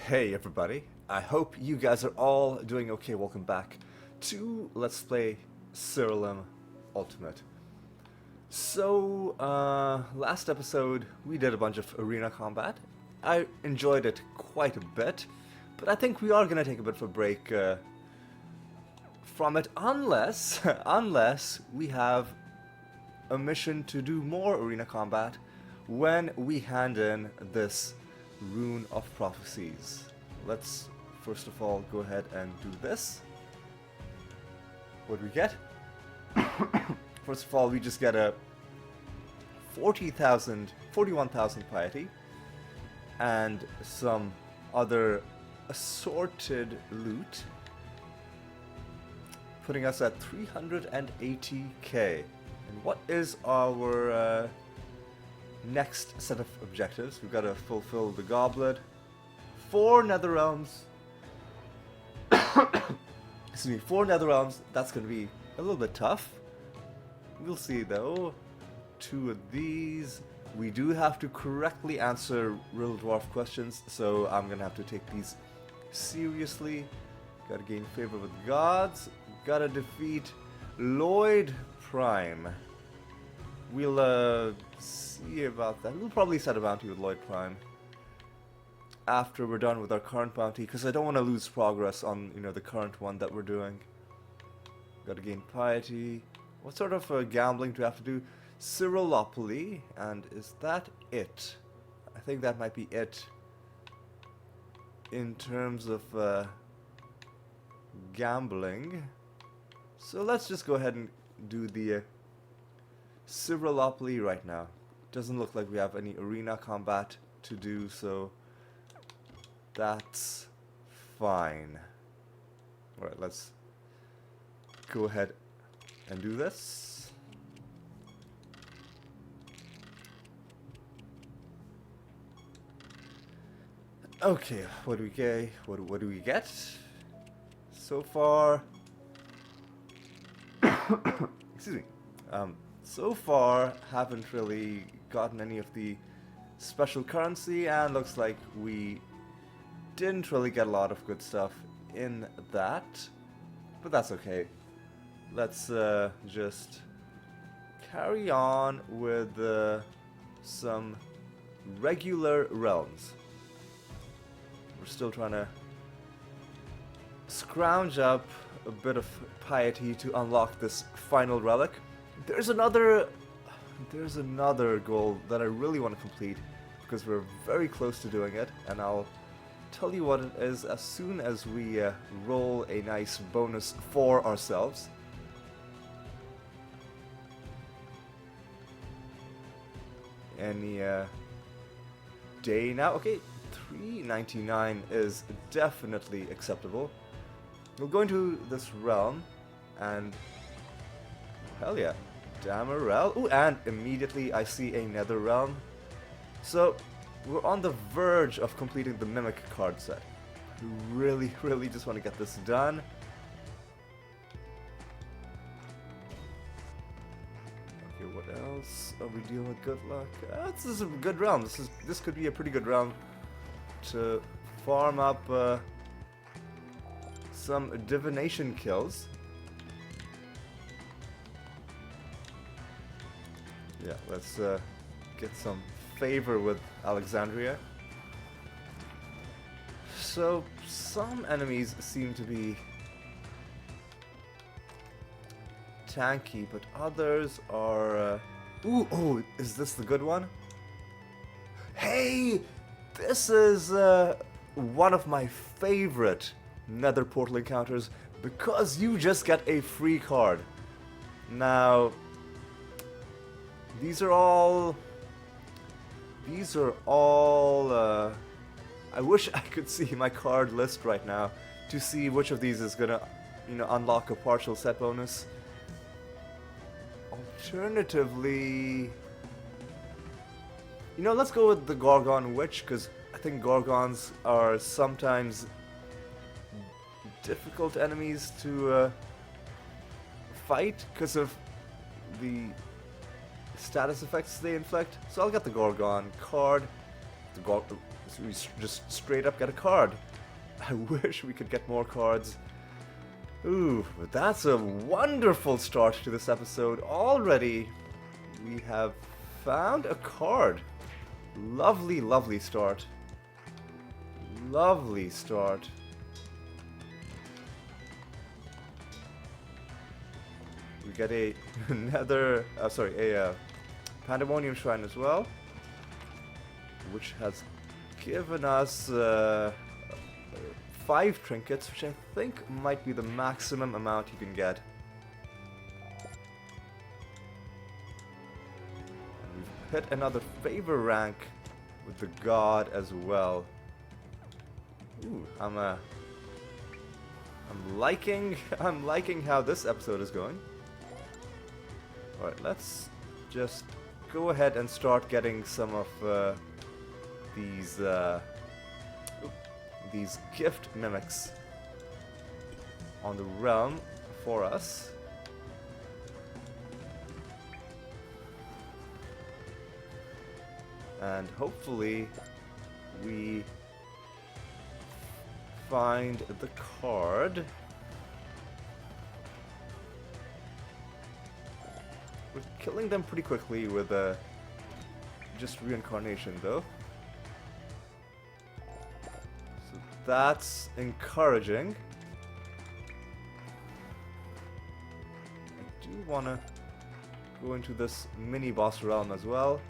Hey everybody, I hope you guys are all doing okay. Welcome back to Let's Play Siralim Ultimate. So, last episode we did a bunch of arena combat. I enjoyed it quite a bit, but I think we are gonna take a bit of a break from it unless, unless we have a mission to do more arena combat when we hand in this Rune of Prophecies. Let's first of all go ahead and do this. What do we get? First of all, we just get a 41,000 piety and some other assorted loot, putting us at 380k. And what is our next set of objectives? We've got to fulfill the goblet, 4 nether realms. Excuse me, 4 nether realms. That's going to be a little bit tough. We'll see though. 2 of these. We do have to correctly answer Riddle Dwarf questions, so I'm going to have to take these seriously. Gotta gain favor with gods. Gotta defeat Lloyd Prime. We'll see about that. We'll probably set a bounty with Lloyd Prime after we're done with our current bounty, because I don't want to lose progress on, you know, the current one that we're doing. Gotta gain piety. What sort of gambling do we have to do? Siralopoly, and is that it? I think that might be it in terms of gambling. So let's just go ahead and do the Siralopoly right now. Doesn't look like we have any arena combat to do, so that's fine. Alright, let's go ahead and do this. Okay, what do we get? What do we get? So far, excuse me. So far, haven't really gotten any of the special currency, and looks like we didn't really get a lot of good stuff in that, but that's okay. Let's just carry on with some regular realms. We're still trying to scrounge up a bit of piety to unlock this final relic. There's another goal that I really want to complete, because we're very close to doing it, and I'll tell you what it is as soon as we roll a nice bonus for ourselves. Any day now? Okay, 399 is definitely acceptable. We'll go into this realm, and hell yeah, Damarel. Ooh, and immediately I see a nether realm. So we're on the verge of completing the Mimic card set. We really just want to get this done. Okay, what else are we dealing with? Good luck. This is a good realm. This could be a pretty good realm to farm up some divination kills. Yeah, let's get some favor with Alexandria. So some enemies seem to be tanky, but others are ooh, oh, is this the good one? Hey, this is one of my favorite nether portal encounters, because you just get a free card. Now, these are all I wish I could see my card list right now to see which of these is gonna, you know, unlock a partial set bonus. Alternatively, you know, let's go with the Gorgon Witch, because I think Gorgons are sometimes difficult enemies to fight because of the status effects they inflict. So I'll get the Gorgon card, the So we just straight up get a card. I wish we could get more cards. Ooh, but that's a wonderful start to this episode. Already, we have found a card. Lovely, lovely start. Lovely start. We get a Pandemonium Shrine as well, which has given us 5 trinkets, which I think might be the maximum amount you can get. We've hit another favor rank with the god as well. Ooh, I'm liking how this episode is going. Alright, let's just go ahead and start getting some of these gift mimics on the realm for us. And hopefully we find the card. We're killing them pretty quickly with just reincarnation though. So that's encouraging. I do want to go into this mini boss realm as well.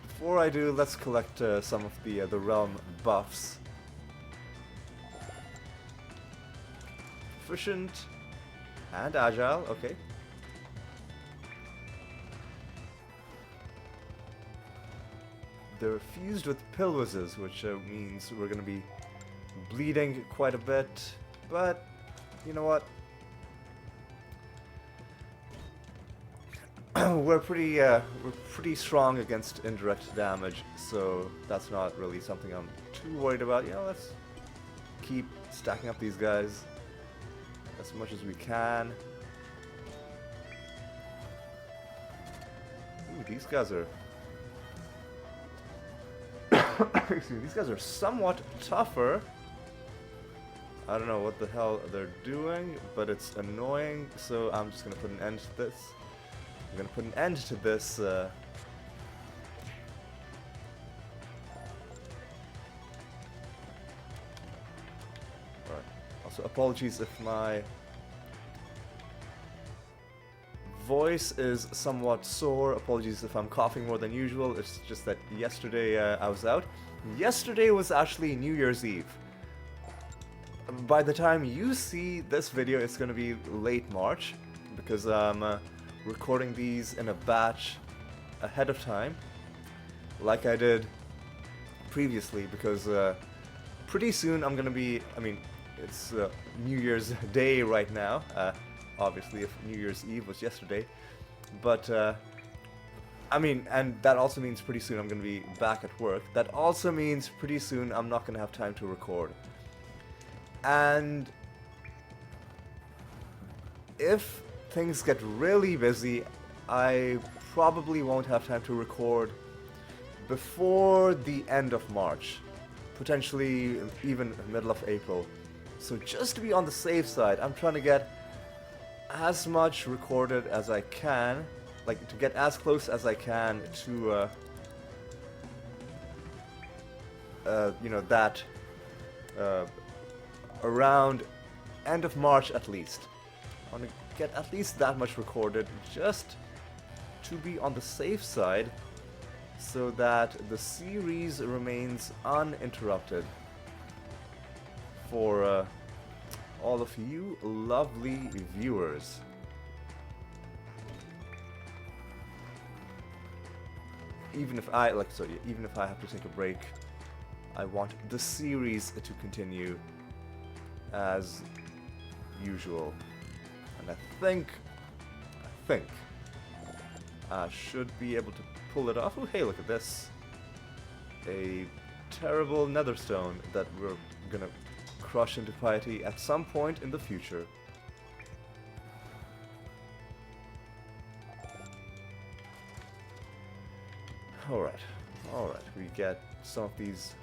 Before I do, let's collect some of the realm buffs. Proficient and agile, okay. They're fused with pilwizes, which means we're going to be bleeding quite a bit, but you know what? we're pretty strong against indirect damage, so that's not really something I'm too worried about. You know, let's keep stacking up these guys as much as we can. Ooh, these guys are excuse me, these guys are somewhat tougher. I don't know what the hell they're doing, but it's annoying, so I'm just gonna put an end to this. I'm gonna put an end to this Right. Also, apologies if my voice is somewhat sore. Apologies if I'm coughing more than usual. It's just that yesterday I was out. Yesterday was actually New Year's Eve. By the time you see this video, it's gonna be late March, because I'm recording these in a batch ahead of time, like I did previously, because pretty soon I'm gonna be, I mean, it's New Year's Day right now, obviously if New Year's Eve was yesterday, but I mean, and that also means pretty soon I'm gonna be back at work. That also means pretty soon I'm not gonna have time to record. And if things get really busy, I probably won't have time to record before the end of March, potentially even middle of April. So just to be on the safe side, I'm trying to get as much recorded as I can, like to get as close as I can to you know, that around end of March at least. I want to get at least that much recorded, just to be on the safe side, so that the series remains uninterrupted for all of you lovely viewers. Even if I even if I have to take a break, I want the series to continue as usual. And I think I should be able to pull it off. Oh, hey, look at this. A terrible netherstone that we're gonna crush into piety at some point in the future. Alright, alright, we get some of these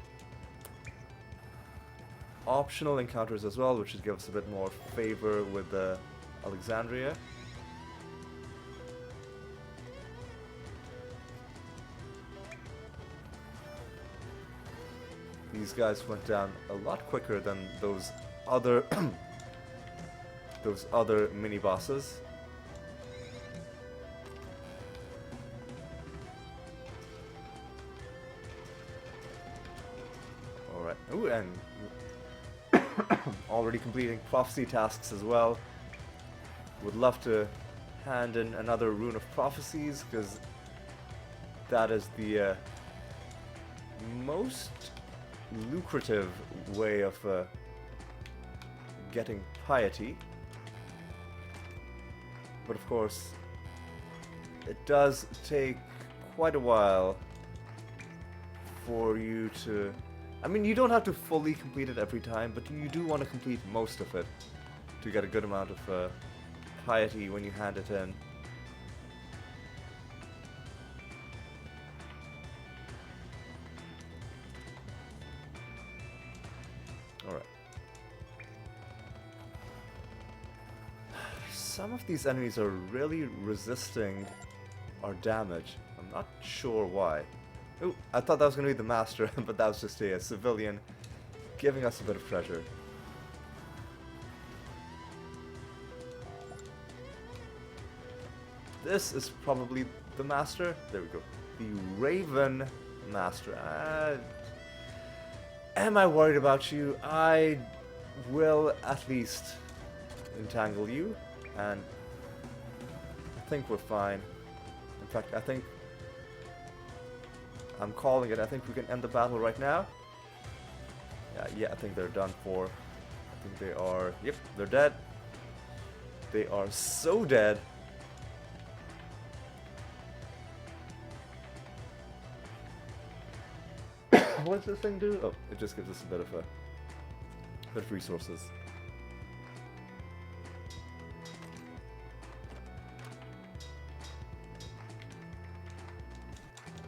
optional encounters as well, which should give us a bit more favor with Alexandria. These guys went down a lot quicker than those other those other mini bosses. Alright. Ooh, and already completing prophecy tasks as well. Would love to hand in another rune of prophecies, because that is the most lucrative way of getting piety. But of course, it does take quite a while for you to... I mean, you don't have to fully complete it every time, but you do want to complete most of it to get a good amount of piety when you hand it in. Alright. Some of these enemies are really resisting our damage. I'm not sure why. Ooh, I thought that was going to be the master, but that was just a civilian giving us a bit of treasure. This is probably the master. There we go. The Raven Master. Am I worried about you? I will at least entangle you, and I think we're fine. In fact, I think I'm calling it. I think we can end the battle right now. Yeah, I think they're done for. I think they are... Yep, they're dead. They are so dead. What does this thing do? Oh, it just gives us a bit of resources.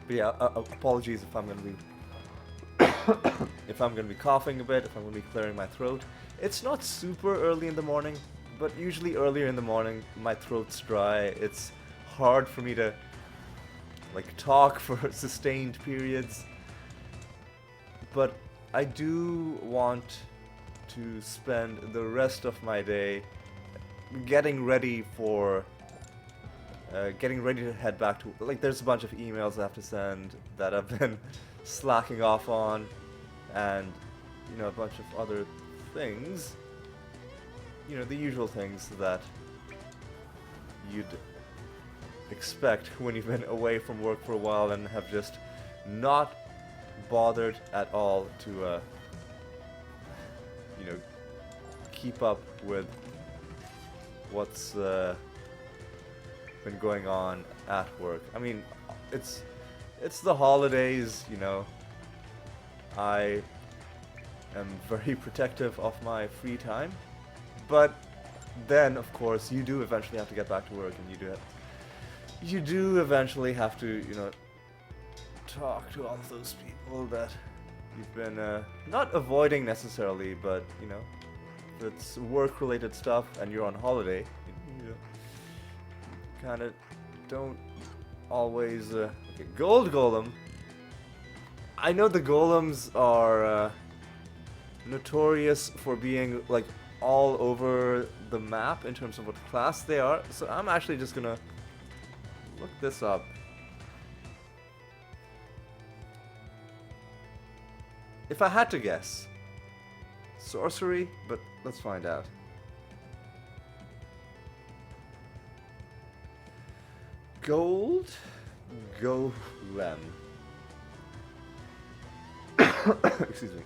But yeah, apologies if I'm gonna be if I'm gonna be coughing a bit, if I'm gonna be clearing my throat. It's not super early in the morning, but usually earlier in the morning my throat's dry. It's hard for me to like talk for sustained periods. But I do want to spend the rest of my day getting ready for getting ready to head back to, like, there's a bunch of emails I have to send that I've been slacking off on, and, you know, a bunch of other things, you know, the usual things that you'd expect when you've been away from work for a while and have just not bothered at all to, you know, keep up with what's been going on at work. I mean, it's the holidays, you know. I am very protective of my free time, but then, of course, you do eventually have to get back to work, and you do eventually have to, you know, talk to all of those people that you've been not avoiding necessarily, but, you know, if it's work-related stuff and you're on holiday, you know, kind of don't always okay, gold golem. I know the golems are notorious for being like all over the map in terms of what class they are, so I'm actually just gonna look this up. If I had to guess, sorcery, but let's find out. Gold golem. Excuse me.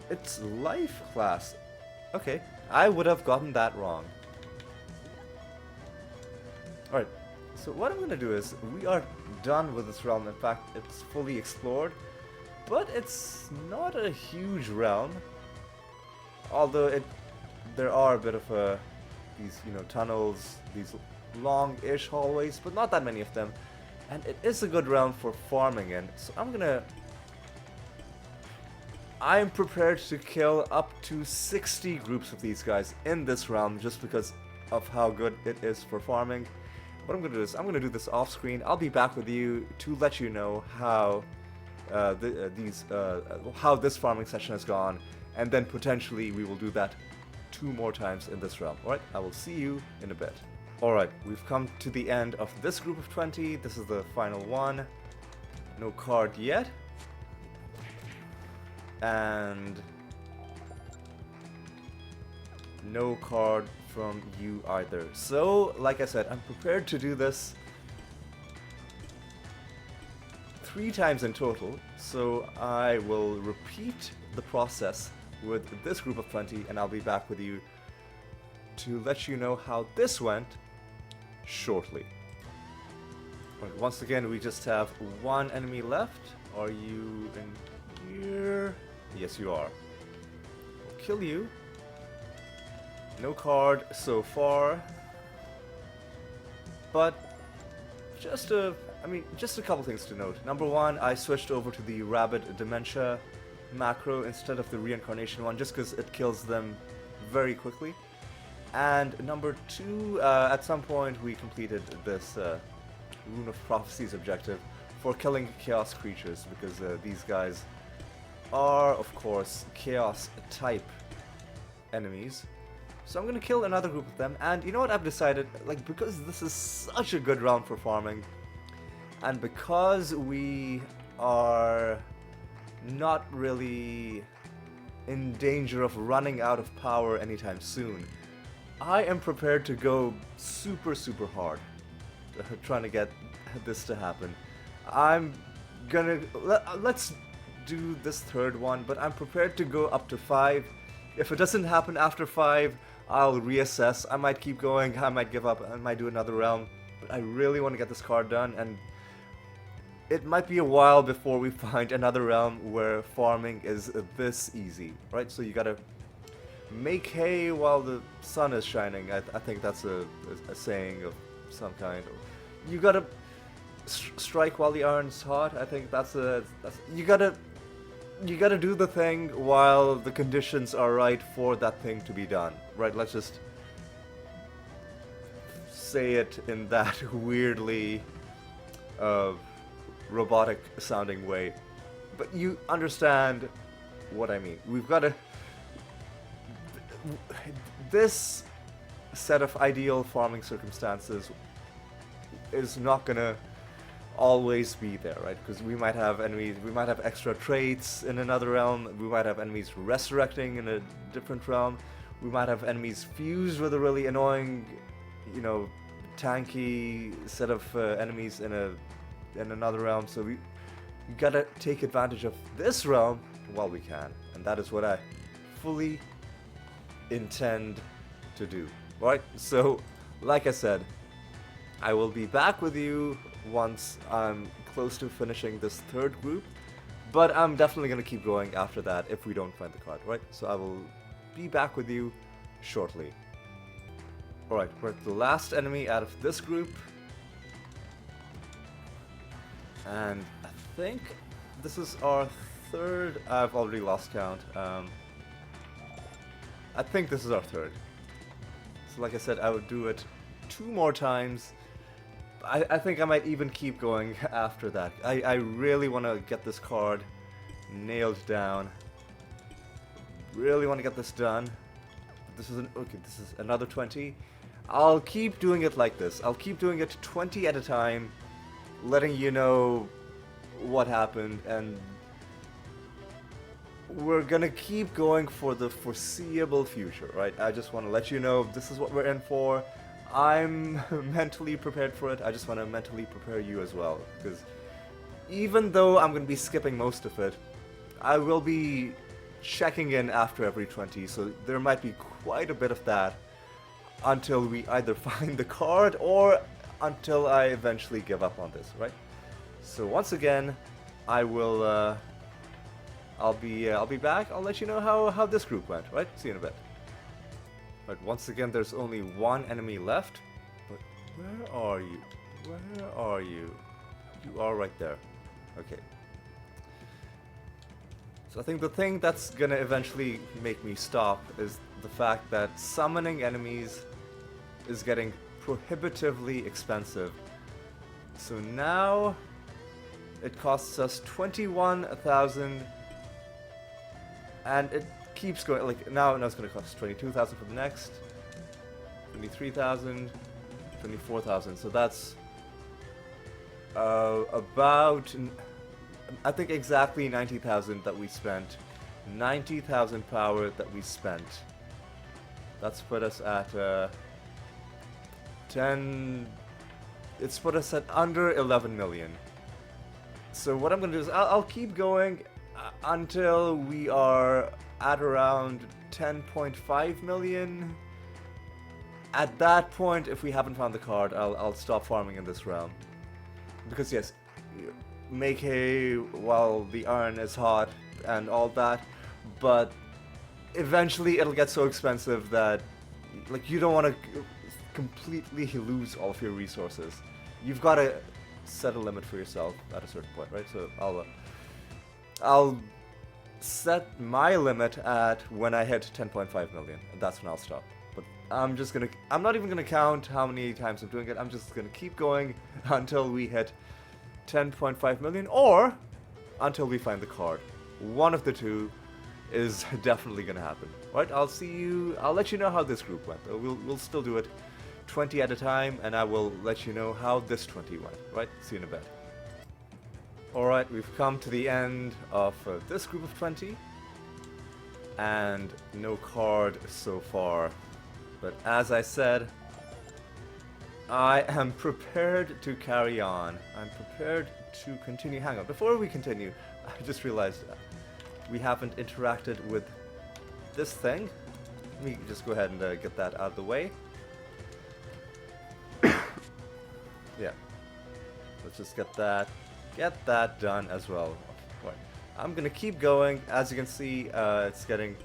It's life class. Okay, I would have gotten that wrong. Alright, so what I'm gonna do is, we are done with this realm. In fact, it's fully explored, but it's not a huge realm. Although there are a bit of these, you know, tunnels, these long-ish hallways, but not that many of them. And it is a good realm for farming in, so I'm prepared to kill up to 60 groups of these guys in this realm just because of how good it is for farming. What I'm going to do is I'm going to do this off screen. I'll be back with you to let you know how how this farming session has gone, and then potentially we will do that 2 more times in this realm. Alright, I will see you in a bit. Alright, we've come to the end of this group of 20. This is the final one. No card yet. And no card from you either. So, like I said, I'm prepared to do this 3 times in total. So I will repeat the process with this group of 20, and I'll be back with you to let you know how this went shortly. Right, once again, we just have 1 enemy left. Are you in here? Yes, you are. I'll kill you. No card so far. But just a couple things to note. Number 1, I switched over to the Rabid Dementia macro instead of the Reincarnation one, just because it kills them very quickly. And number 2, at some point we completed this Rune of Prophecies objective for killing Chaos creatures, because these guys are, of course, Chaos type enemies. So I'm gonna kill another group of them, and you know what I've decided, like, because this is such a good round for farming, and because we are not really in danger of running out of power anytime soon, I am prepared to go super hard trying to get this to happen. I'm gonna let's do this 3rd one, but I'm prepared to go up to 5. If it doesn't happen after 5, I'll reassess. I might keep going, I might give up, I might do another realm, but I really want to get this card done, and it might be a while before we find another realm where farming is this easy, right? So you gotta make hay while the sun is shining. I think that's a saying of some kind. You gotta strike while the iron's hot. I think that's you gotta do the thing while the conditions are right for that thing to be done, right? Let's just say it in that weirdly robotic sounding way, but you understand what I mean. We've got to this set of ideal farming circumstances is not gonna always be there, right? Because we might have enemies, we might have extra traits in another realm, we might have enemies resurrecting in a different realm, we might have enemies fused with a really annoying, you know, tanky set of enemies in another realm. So we gotta take advantage of this realm while we can, and that is what I fully intend to do. Right? So, like I said, I will be back with you once I'm close to finishing this 3rd group, but I'm definitely gonna keep going after that if we don't find the card, right? So I will be back with you shortly. Alright, we're at the last enemy out of this group, and I think this is our 3rd. I've already lost count. I think this is our 3rd. So like I said, I would do it 2 more times. I think I might even keep going after that. I really want to get this card nailed down. Really want to get this done. This is this is another 20. I'll keep doing it like this. I'll keep doing it 20 at a time, letting you know what happened, and we're gonna keep going for the foreseeable future, right? I just want to let you know this is what we're in for. I'm mentally prepared for it. I just want to mentally prepare you as well, because even though I'm gonna be skipping most of it, I will be checking in after every 20, so there might be quite a bit of that until we either find the card or until I eventually give up on this, right? So once again, I will I'll be back. I'll let you know how this group went, right? See you in a bit. But once again, there's only one enemy left. But where are you? Where are you? You are right there. Okay. So I think the thing that's gonna eventually make me stop is the fact that summoning enemies is getting prohibitively expensive. So now it costs us 21,000 and it keeps going, like now it's gonna cost 22,000 for the next, 23,000, 24,000. So that's about, I think exactly 90,000 that we spent. 90,000 power that we spent. That's put us at 10. It's put us at under 11 million. So what I'm gonna do is I'll keep going until we are at around 10.5 million. At that point, if we haven't found the card, I'll stop farming in this realm. Because yes, make hay while the iron is hot and all that, but eventually it'll get so expensive that like you don't want to completely lose all of your resources. You've got to set a limit for yourself at a certain point, right? So I'll set my limit at when I hit 10.5 million, and that's when I'll stop. But I'm not even gonna count how many times I'm doing it. I'm just gonna keep going until we hit 10.5 million, or until we find the card. One of the two is definitely gonna happen. Right? I'll let you know how this group went. We'll still do it 20 at a time, and I will let you know how this 20 went. Right? See you in a bit. Alright, we've come to the end of this group of 20, and no card so far. But as I said, I am prepared to carry on. I'm prepared to continue. Hang on, before we continue, I just realized we haven't interacted with this thing. Let me just go ahead and get that out of the way. Yeah. Let's just get that done as well. Right. I'm gonna keep going. As you can see, it's getting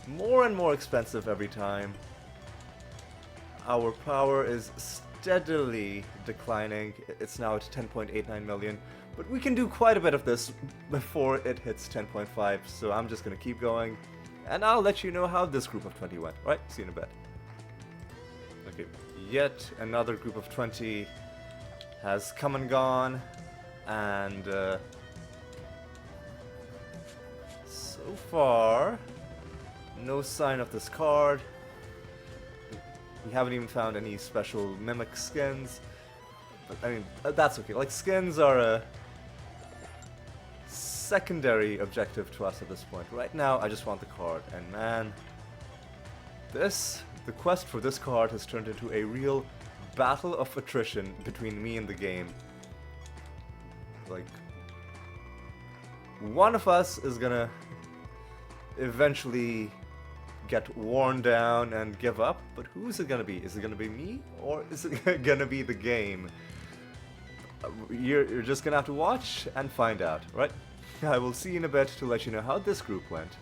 more and more expensive every time. Our power is steadily declining. It's now at 10.89 million, but we can do quite a bit of this before it hits 10.5, so I'm just gonna keep going, and I'll let you know how this group of 20 went. Right, see you in a bit. Okay, yet another group of 20 has come and gone, and so far, no sign of this card. We haven't even found any special mimic skins. But, I mean, that's okay. Like, skins are a secondary objective to us at this point. Right now, I just want the card. And man, the quest for this card has turned into a real battle of attrition between me and the game. Like, one of us is gonna eventually get worn down and give up, but who's it gonna be? Is it gonna be me, or is it gonna be the game? You're just gonna have to watch and find out, right? I will see you in a bit to let you know how this group went.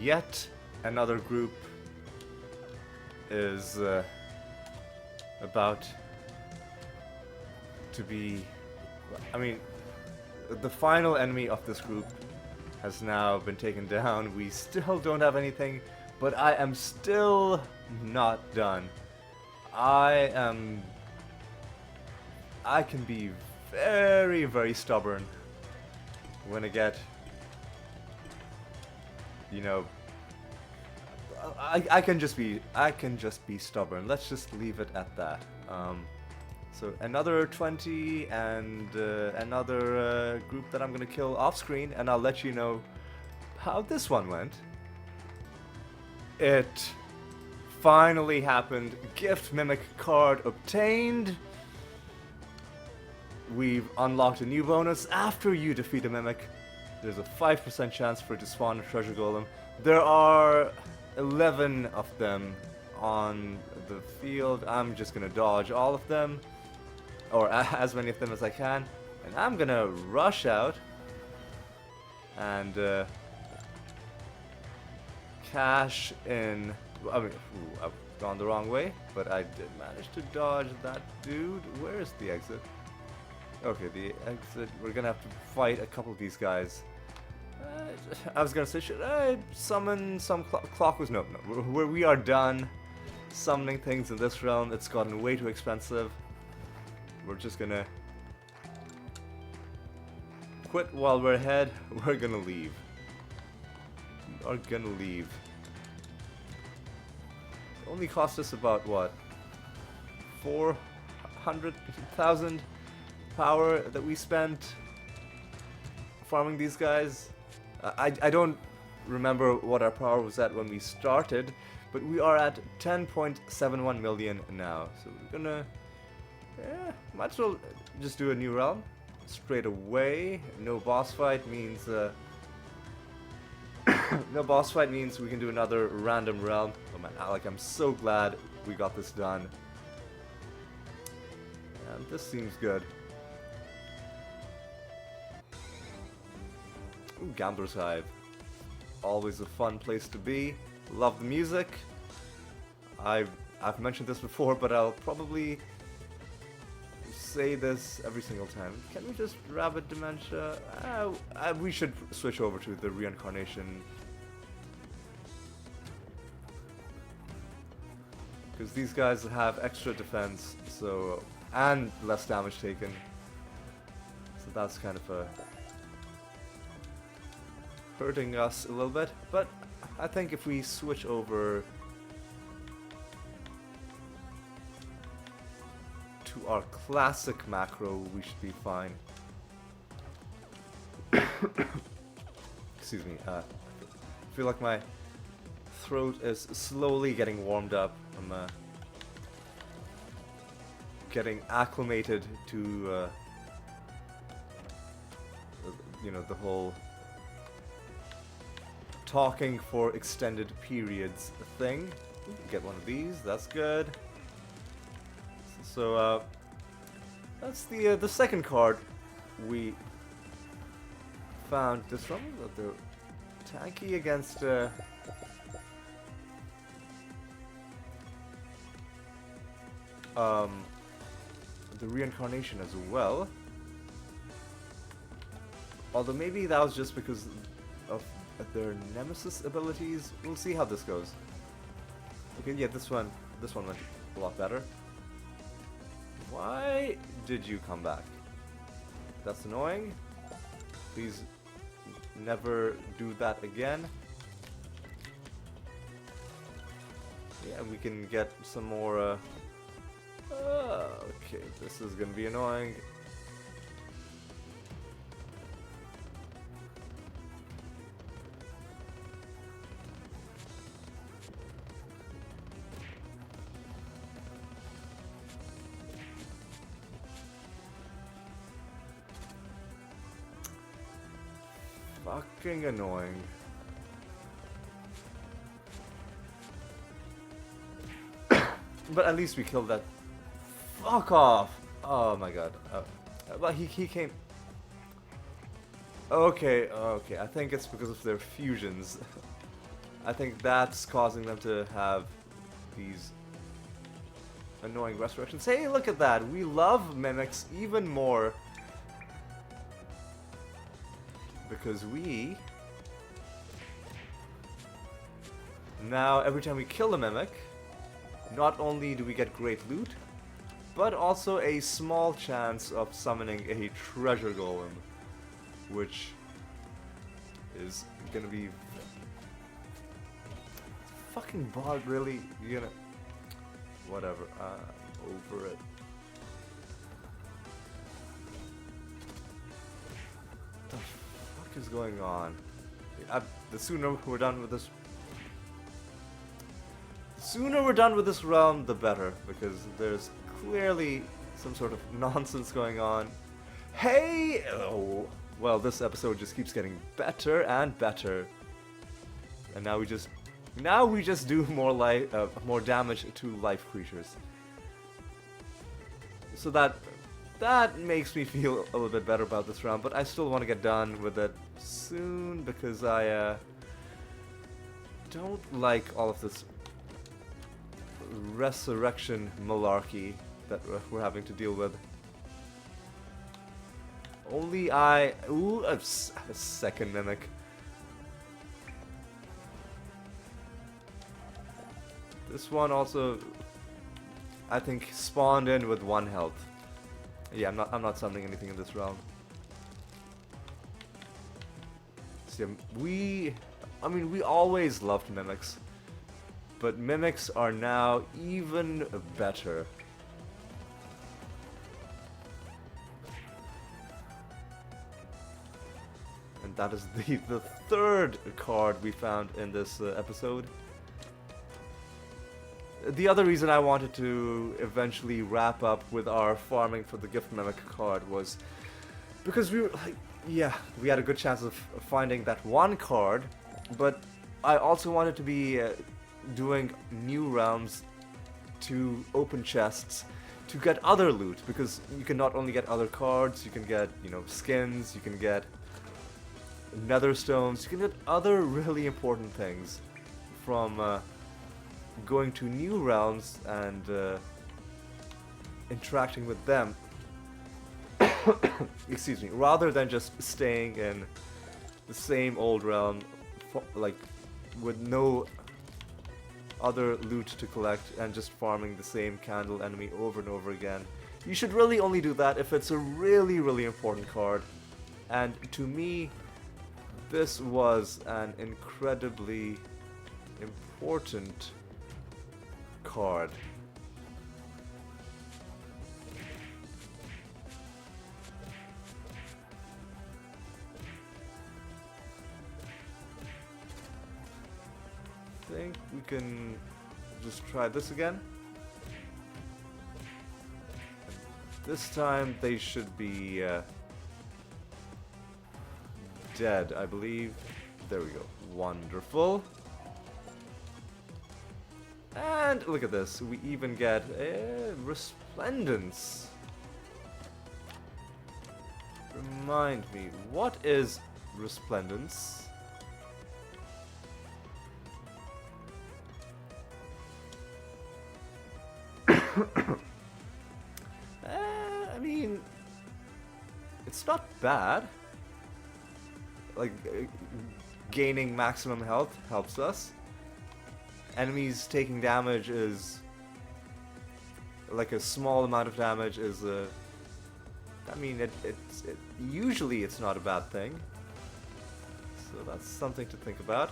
Yet another group is about to be... I mean, the final enemy of this group has now been taken down. We still don't have anything, but I am still not done. I can be very, very stubborn when I get, you know, I can just be stubborn. Let's just leave it at that. So another 20 and another group that I'm gonna kill off screen, and I'll let you know how this one went. It finally happened. Gift Mimic card obtained. We've unlocked a new bonus. After you defeat a Mimic, there's a 5% chance for it to spawn a treasure golem. There are 11 of them on the field. I'm just gonna dodge all of them, or as many of them as I can, and I'm gonna rush out and cash in. I mean, ooh, I've gone the wrong way, but I did manage to dodge that dude. Where's the exit? Okay, the exit. We're gonna have to fight a couple of these guys. I was gonna say, should I summon some clock? No. We are done summoning things in this realm. It's gotten way too expensive. We're just gonna quit while we're ahead. We're gonna leave. We are gonna leave. It only cost us about what? 400,000 power that we spent farming these guys. I don't remember what our power was at when we started, but we are at 10.71 million now. So we're gonna, might as well just do a new realm straight away. No boss fight means no boss fight means we can do another random realm. Oh man, Alec, I'm so glad we got this done. And this seems good. Ooh, Gambler's Hive. Always a fun place to be. Love the music. I've mentioned this before, but I'll probably say this every single time. Can we just rabbit dementia? We should switch over to the reincarnation. Because these guys have extra defense, so and less damage taken. So that's kind of hurting us a little bit, but I think if we switch over to our classic macro, we should be fine. Excuse me, I feel like my throat is slowly getting warmed up. I'm getting acclimated to you know, the whole talking for extended periods thing. Get one of these, that's good. So that's the second card we found. This one, the tanky against the reincarnation as well. Although maybe that was just because of their nemesis abilities. We'll see how this goes. Okay, yeah, this one went a lot better. Why did you come back? That's annoying. Please never do that again. Yeah, we can get some more okay, this is gonna be annoying. Fucking annoying. But at least we killed that. Fuck off! Oh my god. But he came. Okay, okay. I think it's because of their fusions. I think that's causing them to have these annoying resurrections. Hey, look at that! We love mimics even more. Because we... now, every time we kill a mimic, not only do we get great loot, but also a small chance of summoning a treasure golem, which is gonna be... fucking bard, really? You're gonna... whatever, over it. What the fuck is going on? The sooner we're done with this... sooner we're done with this realm, the better, because there's clearly some sort of nonsense going on. Hey! Oh, well, this episode just keeps getting better and better. And now we just do more more damage to life creatures. So that makes me feel a little bit better about this round, but I still want to get done with it soon because I don't like all of this resurrection malarkey that we're having to deal with. Only ooh, a second mimic. This one also, I think, spawned in with 1 health. Yeah, I'm not summoning anything in this round. See, I mean, we always loved mimics, but mimics are now even better. And that is the third card we found in this episode. The other reason I wanted to eventually wrap up with our farming for the gift mimic card was because we were like, yeah, we had a good chance of finding that 1 card, but I also wanted to be doing new realms to open chests to get other loot, because you can not only get other cards, you can get, you know, skins, you can get nether stones, you can get other really important things from going to new realms and interacting with them. Excuse me, rather than just staying in the same old realm, like with no other loot to collect and just farming the same candle enemy over and over again. You should really only do that if it's a really, really important card. And to me, this was an incredibly important card. I think we can just try this again. This time they should be dead, I believe. There we go. Wonderful. And look at this. We even get a resplendence. Remind me, what is resplendence? I mean, it's not bad. Like, gaining maximum health helps us. Enemies taking damage is like a small amount of damage is I mean, usually it's not a bad thing. So that's something to think about.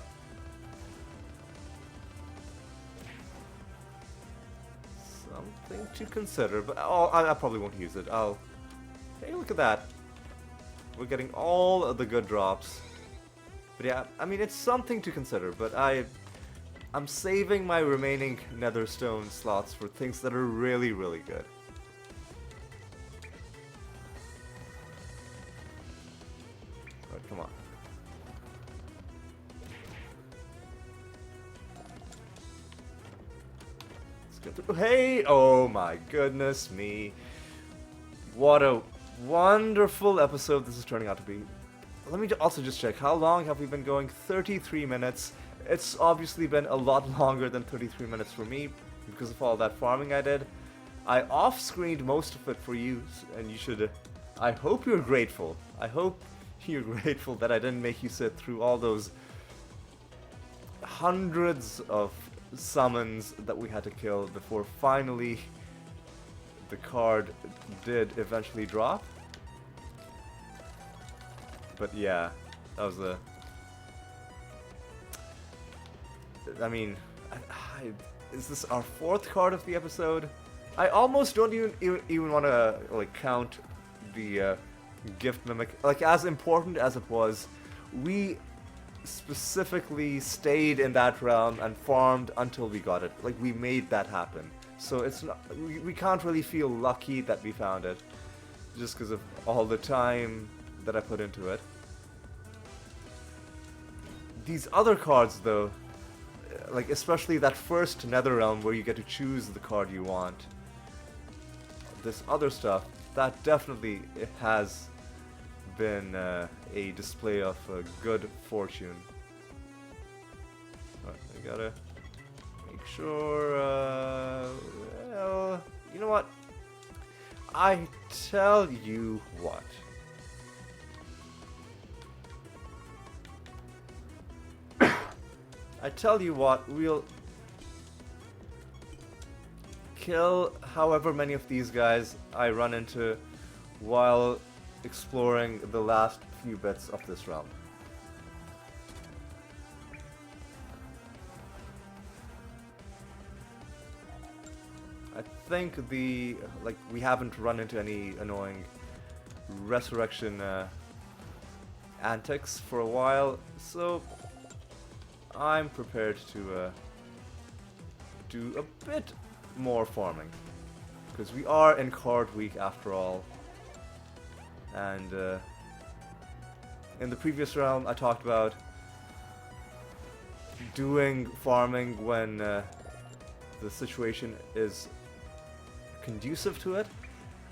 Something to consider, but I probably won't use it. Hey, look at that. We're getting all of the good drops. But yeah, I mean, it's something to consider, but I'm saving my remaining nether stone slots for things that are really, really good. Alright, come on. Hey! Oh my goodness me. What a wonderful episode this is turning out to be. Let me also just check. How long have we been going? 33 minutes. It's obviously been a lot longer than 33 minutes for me because of all that farming I did. I off-screened most of it for you, and you should... I hope you're grateful. I hope you're grateful that I didn't make you sit through all those hundreds of summons that we had to kill before finally the card did eventually drop. But yeah, that was a... I mean, is this our 4th card of the episode? I almost don't even want to like count the gift mimic. Like, as important as it was, we specifically stayed in that realm and farmed until we got it. Like, we made that happen. So it's not, we can't really feel lucky that we found it, just because of all the time that I put into it. These other cards, though, like especially that first Nether Realm where you get to choose the card you want. This other stuff, that definitely has been a display of good fortune. Alright, We gotta make sure, well, you know what? I tell you what. I tell you what, we'll kill however many of these guys I run into while exploring the last few bits of this realm. I think we haven't run into any annoying resurrection antics for a while, so I'm prepared to do a bit more farming, because we are in card week after all. And in the previous realm I talked about doing farming when the situation is conducive to it,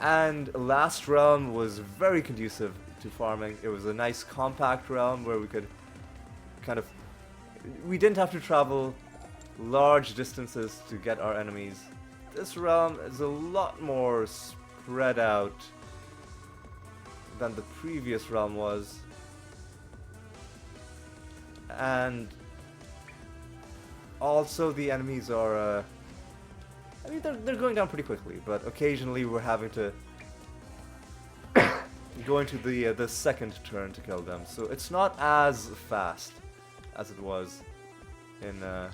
and last realm was very conducive to farming. It was a nice compact realm where we could we didn't have to travel large distances to get our enemies. This realm is a lot more spread out than the previous realm was, and also the enemies are I mean, they're going down pretty quickly, but occasionally we're having to go into the second turn to kill them, so it's not as fast as it was in the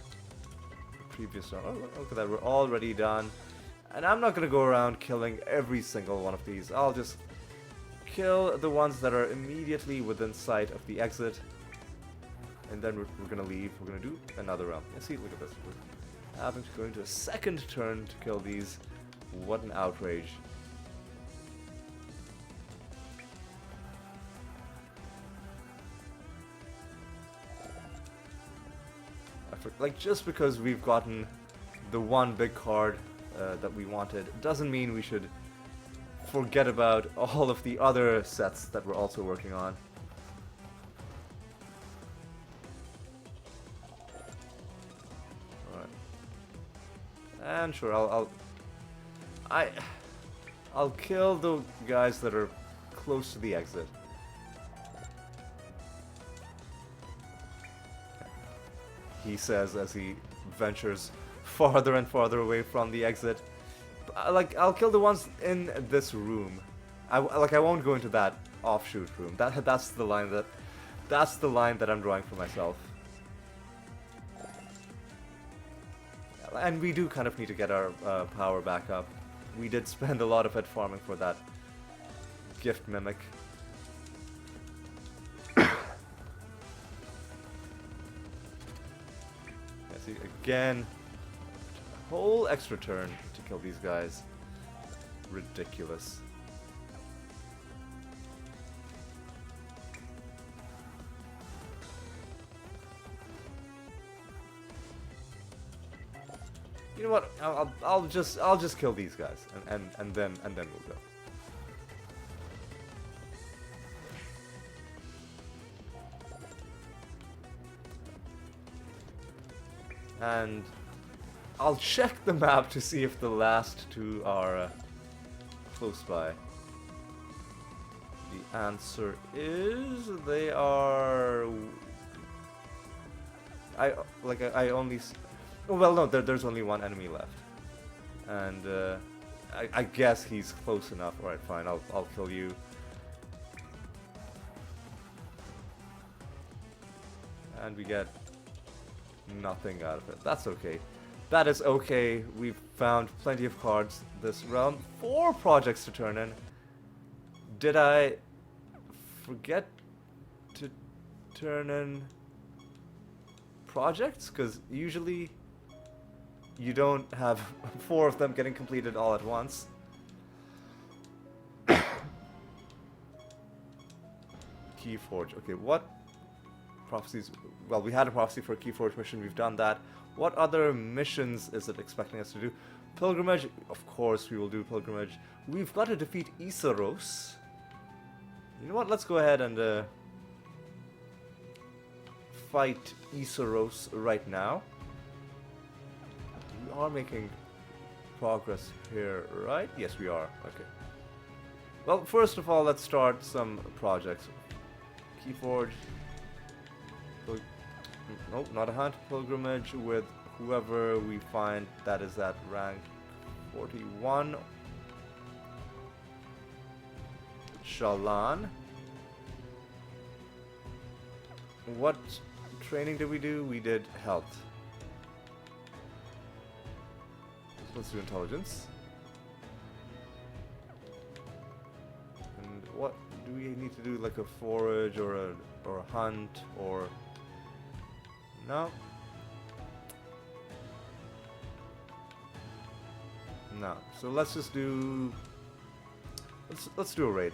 previous round. Oh, look at that, we're already done. And I'm not gonna go around killing every single one of these. I'll just kill the ones that are immediately within sight of the exit, and then we're gonna leave. We're gonna do another round. Yeah, see, look at this. We're having to go into a second turn to kill these. What an outrage. Like, just because we've gotten the one big card that we wanted doesn't mean we should forget about all of the other sets that we're also working on. Alright. And sure, I'll kill the guys that are close to the exit. He says as he ventures farther and farther away from the exit. I'll kill the ones in this room. I won't go into that offshoot room. That's the line that I'm drawing for myself. And we do kind of need to get our power back up. We did spend a lot of it farming for that gift mimic. See, again, whole extra turn to kill these guys. Ridiculous. You know what? I'll just kill these guys, and then we'll go. And I'll check the map to see if the last two are close by. The answer is they are. I only. Well, no, there's only one enemy left, and I guess he's close enough. All right, fine. I'll kill you. And we get nothing out of it. That's okay. That is okay. We've found plenty of cards this round. 4 projects to turn in. Did I forget to turn in projects? Because usually you don't have 4 of them getting completed all at once. Keyforge. Okay, what prophecies? Well, we had a prophecy for a Keyforge mission. We've done that. What other missions is it expecting us to do? Pilgrimage. Of course, we will do pilgrimage. We've got to defeat Isaros. You know what? Let's go ahead and fight Isaros right now. are making progress here, right? Yes, we are. Okay. Well, first of all, let's start some projects. Keyforge. Nope, not a hunt. Pilgrimage with whoever we find that is at rank 41. Shalan. What training did we do? We did health. Let's do intelligence. And what do we need to do? Like a forage or a hunt or no? No. So let's just do. Let's do a raid.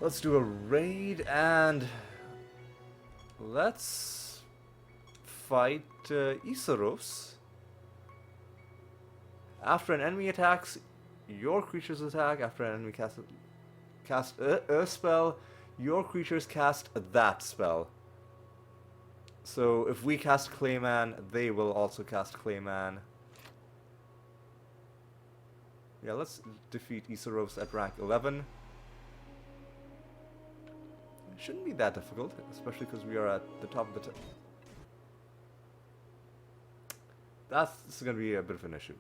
Let's do a raid and let's fight Isaros. After an enemy attacks, your creatures attack. After an enemy cast a spell, your creatures cast that spell. So if we cast Clayman, they will also cast Clayman. Yeah, let's defeat Isaros at rank 11. It shouldn't be that difficult, especially because we are at the top of the That's going to be a bit of an issue.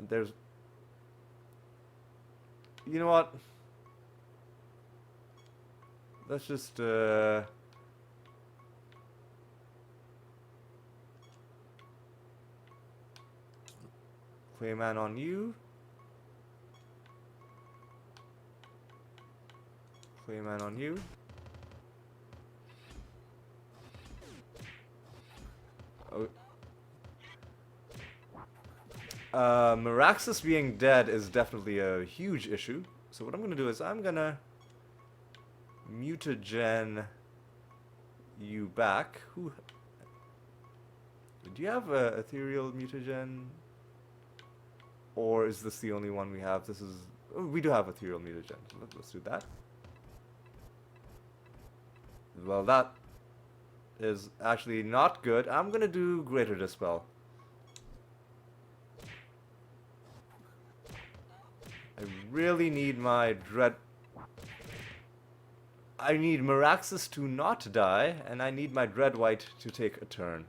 There's... You know what? Let's just... Clayman on you. Clayman on you. Oh. Meraxus being dead is definitely a huge issue. So what I'm gonna do is I'm gonna mutagen you back. Who? Do you have a ethereal mutagen? Or is this the only one we have? This is... Oh, we do have ethereal mutagen. Let's do that. Well, that is actually not good. I'm gonna do Greater Dispel. I really need my Dread... I need Meraxus to not die, and I need my Dread White to take a turn.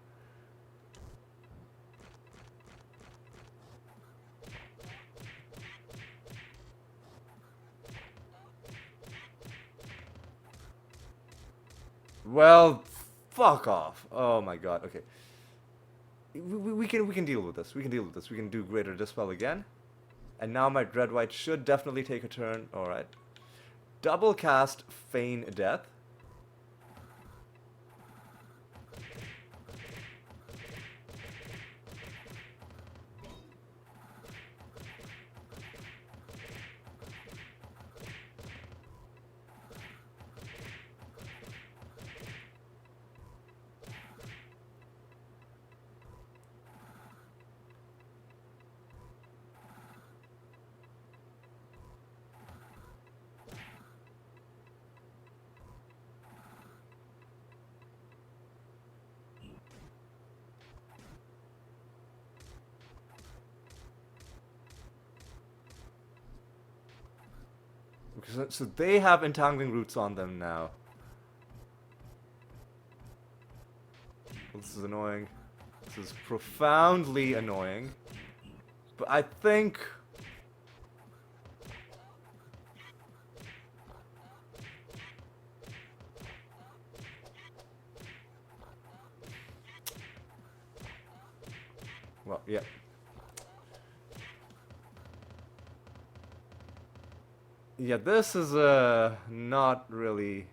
Well, fuck off. Oh my god, okay. We can deal with this. We can deal with this. We can do Greater Dispel again. And now my Dread White should definitely take a turn. Alright. Double cast Feign Death. So they have Entangling Roots on them now. Well, this is annoying. This is profoundly annoying. But I think... Well, yeah. Yeah, this is not really...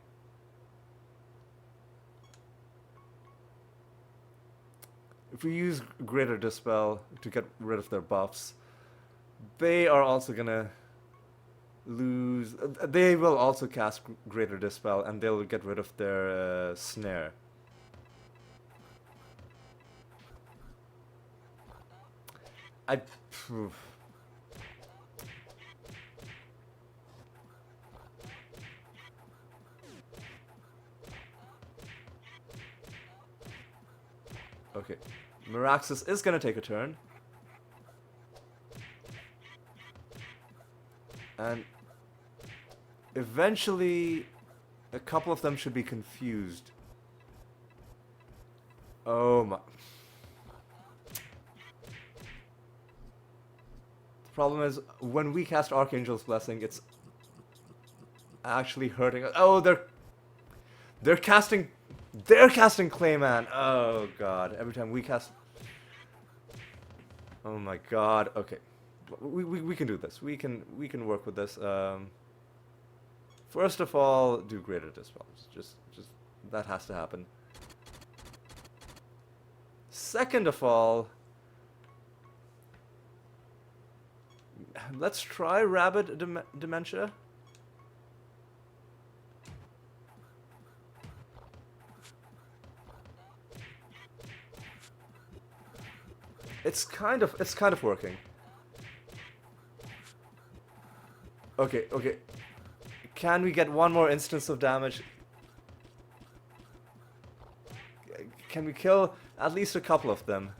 If we use Greater Dispel to get rid of their buffs, they are also gonna lose... They will also cast Greater Dispel and they'll get rid of their snare. Phew. Okay. Miraxis is gonna take a turn. And eventually a couple of them should be confused. Oh my. The problem is when we cast Archangel's Blessing, it's actually hurting us. Oh, they're casting Clayman. Oh god, every time we cast. Oh my god. Okay. We can do this. We can work with this. First of all, do greater dispels. Just that has to happen. Second of all, let's try Rabid Dementia. It's kind of working. Okay, okay. Can we get one more instance of damage? Can we kill at least a couple of them?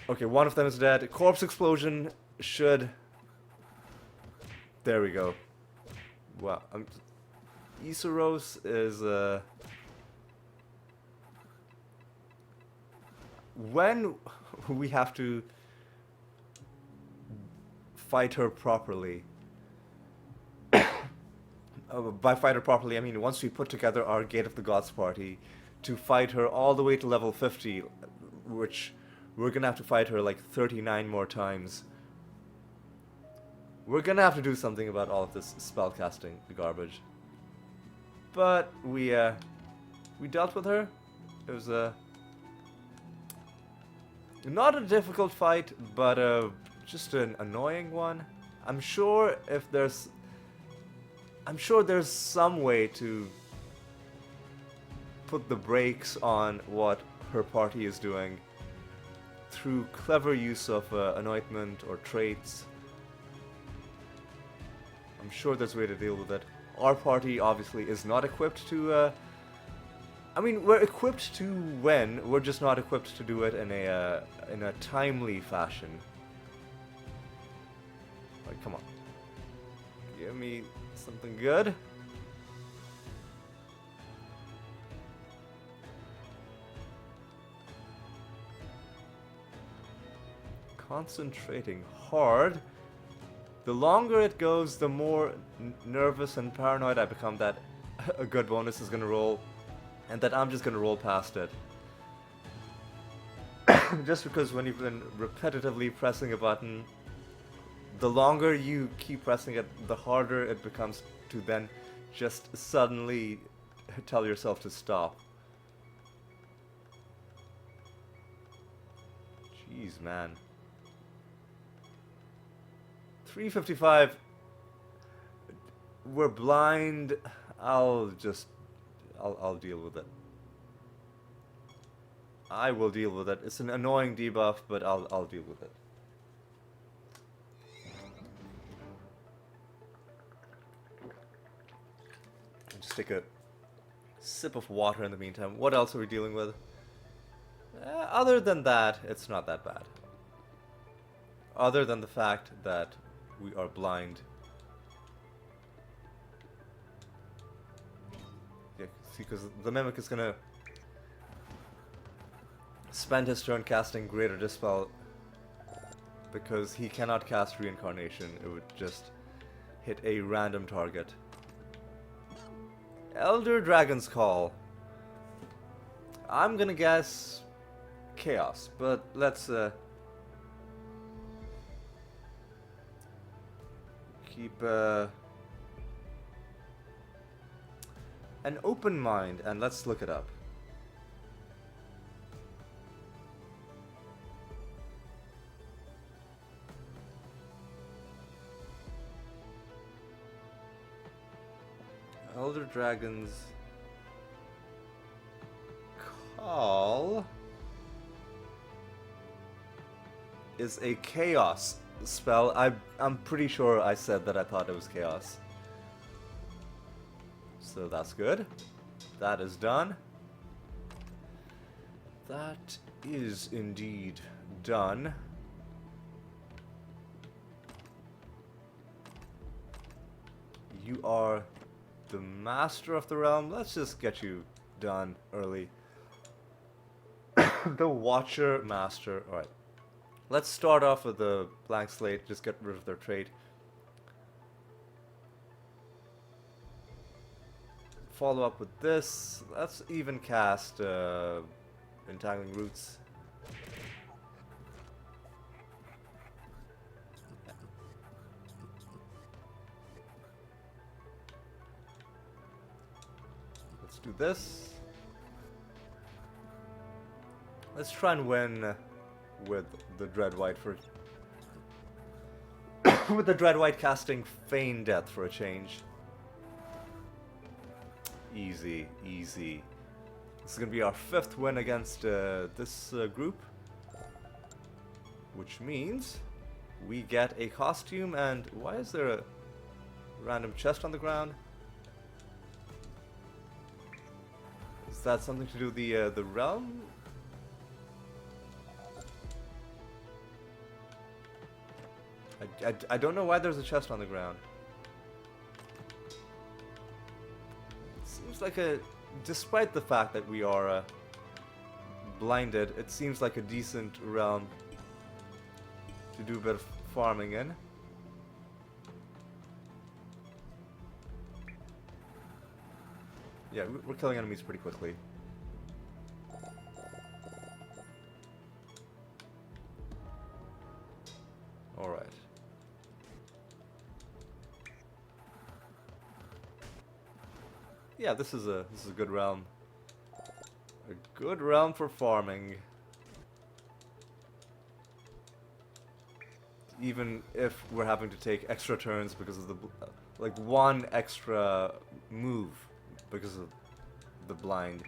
Okay, one of them is dead. Corpse Explosion should... There we go. Wow. Isuros is... When we have to fight her properly... by fight her properly, I mean once we put together our Gate of the Gods party to fight her all the way to level 50, which we're gonna have to fight her like 39 more times. We're gonna have to do something about all of this spellcasting garbage. But we dealt with her. It was not a difficult fight, but just an annoying one. I'm sure there's some way to put the brakes on what her party is doing through clever use of anointment or traits. I'm sure there's a way to deal with it. Our party obviously is not equipped to... I mean, we're equipped to win, we're just not equipped to do it in a timely fashion. Like, come on. Give me something good. Concentrating hard. The longer it goes, the more nervous and paranoid I become that a good bonus is gonna roll, and that I'm just gonna roll past it. Just because when you've been repetitively pressing a button, the longer you keep pressing it, the harder it becomes to then just suddenly tell yourself to stop. Jeez, man. 355. We're blind. I'll deal with it. I will deal with it. It's an annoying debuff, but I'll deal with it. Just take a sip of water in the meantime. What else are we dealing with? Other than that, it's not that bad. Other than the fact that we are blind. Yeah, see, because the Mimic is gonna spend his turn casting Greater Dispel because he cannot cast Reincarnation. It would just hit a random target. Elder Dragon's Call. I'm gonna guess Chaos, but let's keep an open mind and let's look it up. Elder Dragon's Call is a Chaos spell. I'm pretty sure I said that I thought it was Chaos. So that's good. That is done. that is indeed done. You are the master of the realm. Let's just get you done early. The Watcher Master. Alright. Let's start off with the blank slate. Just get rid of their trait. Follow up with this. Let's even cast Entangling Roots. Let's do this. Let's try and win with the Dread White for with the Dread White casting Feign Death for a change. Easy, easy. This is gonna be our 5th win against this group, which means we get a costume. And why is there a random chest on the ground? Is that something to do with the realm? I don't know why there's a chest on the ground. Seems like despite the fact that we are blinded, it seems like a decent realm to do a bit of farming in. Yeah, we're killing enemies pretty quickly. Alright. Yeah, this is a good realm. A good realm for farming. Even if we're having to take extra turns because of the like one extra move because of the blind.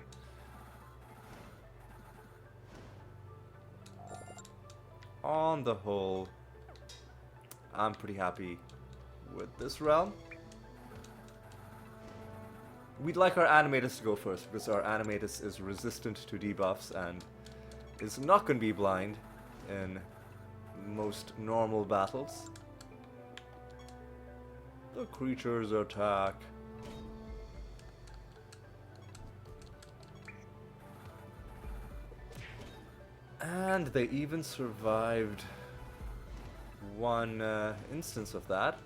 On the whole, I'm pretty happy with this realm. We'd like our Animatus to go first, because our Animatus is resistant to debuffs and is not going to be blind in most normal battles. The creatures attack. And they even survived one instance of that,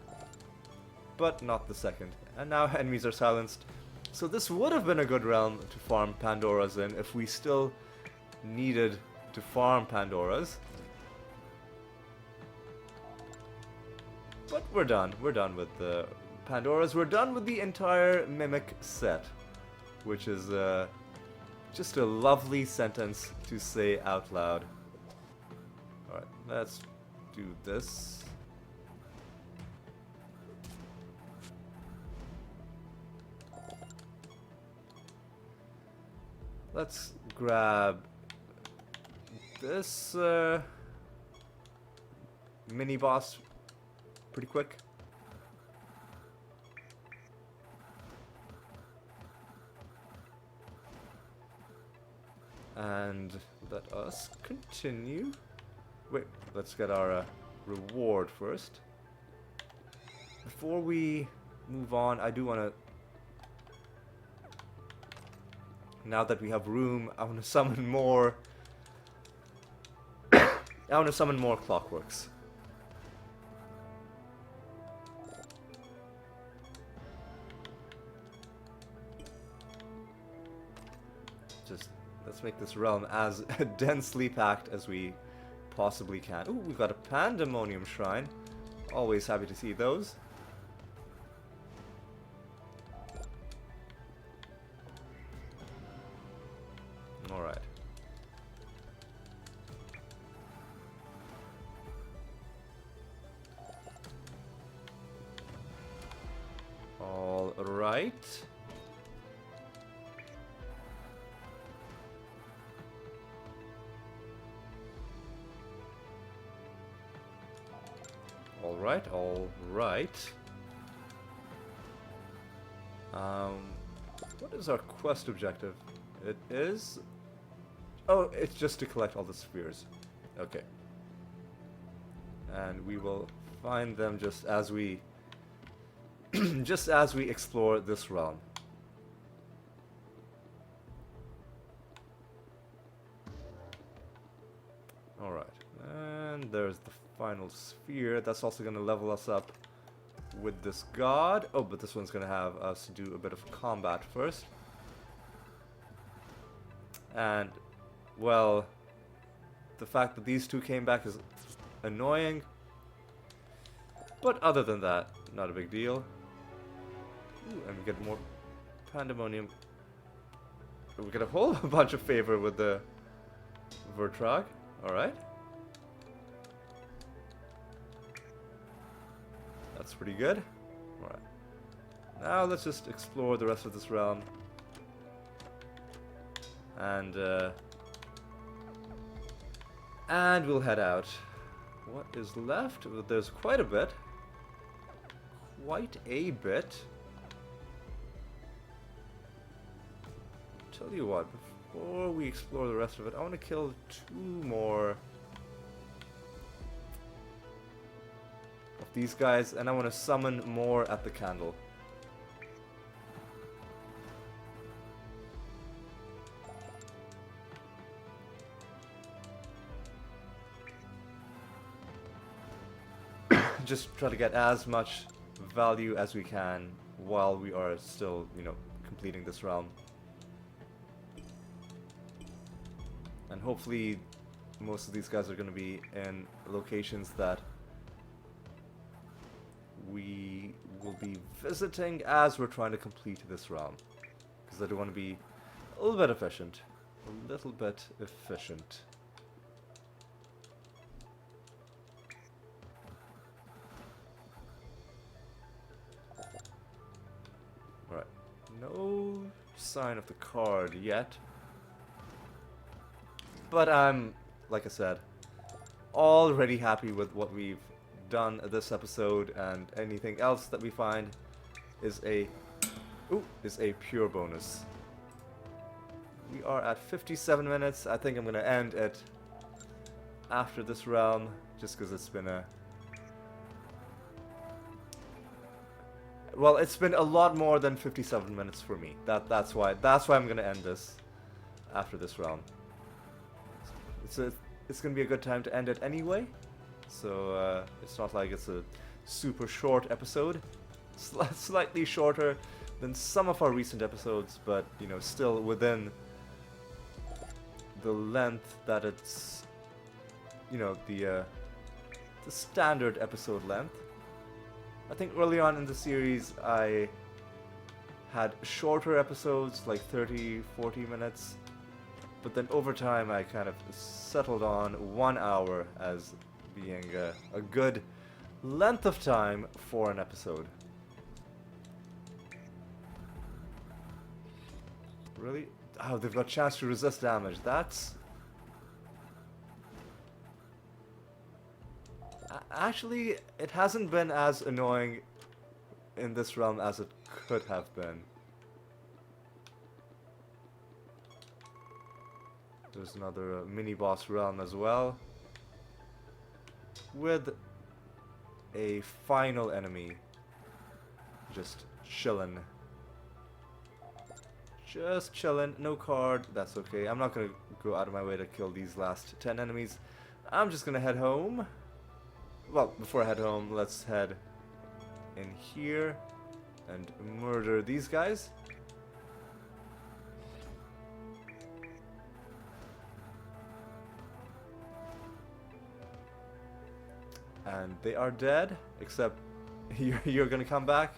but not the second. And now enemies are silenced. So this would have been a good realm to farm Pandoras in if we still needed to farm Pandoras. But we're done. We're done with the Pandoras. We're done with the entire Mimic set, which is just a lovely sentence to say out loud. Alright, let's do this. Let's grab this mini boss pretty quick. And let us continue. Wait, let's get our reward first. Before we move on, I do want to... Now that we have room, I want to summon more... I want to summon more clockworks. Just... let's make this realm as densely packed as we possibly can. Ooh, we've got a Pandemonium Shrine. Always happy to see those. Alright. Alright. Alright, alright. What is our quest objective? It is... Oh, it's just to collect all the spheres. Okay. And we will find them just as we just as we explore this realm. Alright, and there's the final sphere. That's also going to level us up with this god. Oh, but this one's going to have us do a bit of combat first. And, well, the fact that these two came back is annoying. But other than that, not a big deal. Ooh, and we get more pandemonium. We get a whole bunch of favor with the Vertrag. Alright. That's pretty good. Alright. Now let's just explore the rest of this realm. And we'll head out. What is left? There's quite a bit. Quite a bit. Tell you what, before we explore the rest of it, I want to kill 2 more of these guys, and I want to summon more at the candle. Just try to get as much value as we can while we are still, you know, completing this realm. And hopefully most of these guys are going to be in locations that we will be visiting as we're trying to complete this realm. Because I do want to be a little bit efficient. A little bit efficient. Alright. No sign of the card yet. But I'm, like I said, already happy with what we've done this episode, and anything else that we find is a pure bonus. We are at 57 minutes. I think I'm going to end it after this realm, just because it's been a... Well, it's been a lot more than 57 minutes for me. That's why I'm going to end this after this realm. It's going to be a good time to end it anyway, so it's not like it's a super short episode. Slightly shorter than some of our recent episodes, but, you know, still within the length that it's, you know, the standard episode length. I think early on in the series I had shorter episodes, like 30, 40 minutes. But then over time I kind of settled on 1 hour as being a good length of time for an episode. Really? Oh, they've got chance to resist damage. That's... Actually, it hasn't been as annoying in this realm as it could have been. There's another mini-boss realm as well, with a final enemy just chillin'. Just chillin', no card, that's okay. I'm not gonna go out of my way to kill these last 10 enemies. I'm just gonna head home. Well, before I head home, let's head in here and murder these guys. And they are dead, except you're gonna come back.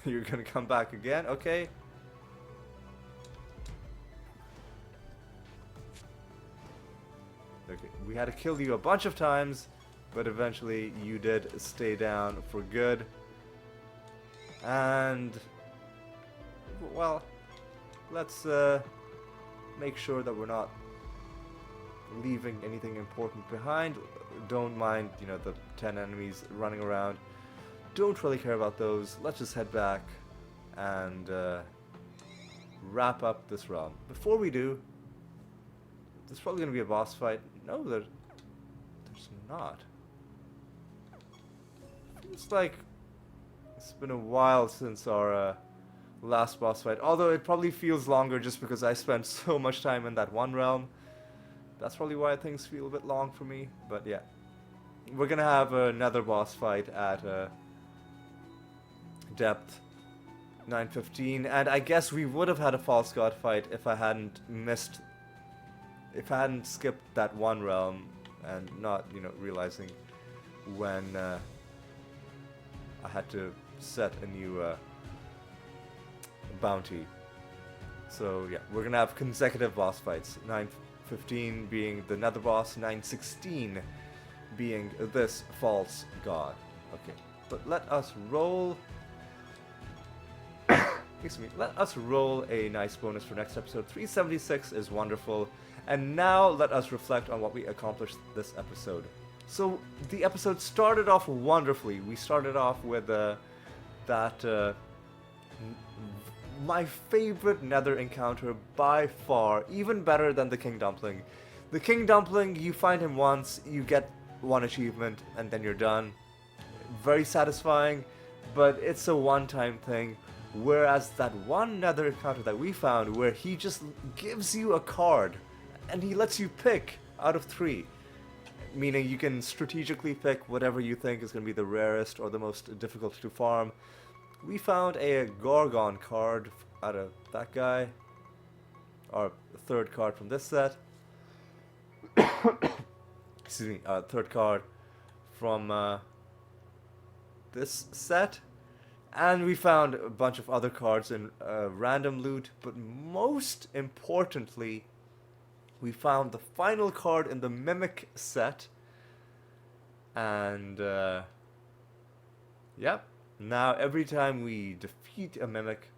You're gonna come back again, okay. Okay, we had to kill you a bunch of times, but eventually you did stay down for good. And, well, let's make sure that we're not leaving anything important behind. Don't mind, you know, the 10 enemies running around. Don't really care about those. Let's just head back and wrap up this realm. Before we do, there's probably going to be a boss fight. No, there's not. Feels like it's been a while since our last boss fight. Although it probably feels longer just because I spent so much time in that one realm. That's probably why things feel a bit long for me. But yeah, we're going to have another boss fight at depth 915, and I guess we would have had a false god fight if I hadn't skipped that one realm and not, realizing when I had to set a new bounty. So yeah, we're gonna have consecutive boss fights. 915 being the nether boss, 916 being this false god. Okay, but let us roll. Excuse me, let us roll a nice bonus for next episode. 376 is wonderful. And now let us reflect on what we accomplished this episode. So the episode started off wonderfully. We started off with my favorite nether encounter by far, even better than the King Dumpling. The King Dumpling, you find him once, you get one achievement, and then you're done. Very satisfying, but it's a one-time thing. Whereas that one nether encounter that we found, where he just gives you a card, and he lets you pick out of 3. Meaning you can strategically pick whatever you think is going to be the rarest or the most difficult to farm. We found a Gorgon card out of that guy. Our third card from this set. Excuse me, third card from this set. And we found a bunch of other cards in random loot, but most importantly, we found the final card in the Mimic set. And, yep. Now, every time we defeat a Mimic,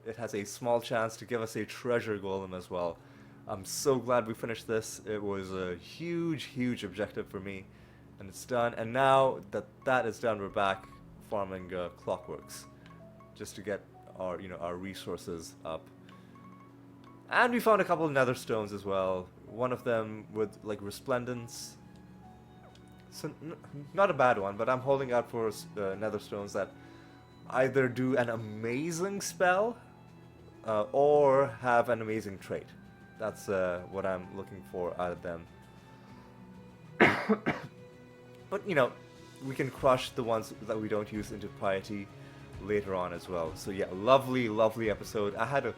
it has a small chance to give us a treasure golem as well. I'm so glad we finished this. It was a huge, huge objective for me. And it's done. And now that that is done, we're back farming clockworks. Just to get our, our resources up. And we found a couple of nether stones as well. One of them with, like, resplendence. So, not a bad one, but I'm holding out for nether stones that either do an amazing spell or have an amazing trait. That's what I'm looking for out of them. But, we can crush the ones that we don't use into piety later on as well. So yeah, lovely, lovely episode. I had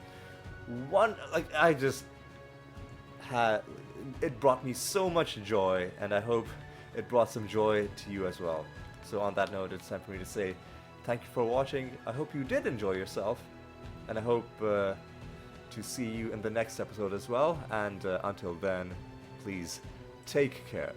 it brought me so much joy, and I hope it brought some joy to you as well. So on that note, it's time for me to say thank you for watching. I hope you did enjoy yourself, and I hope to see you in the next episode as well. And until then, please take care.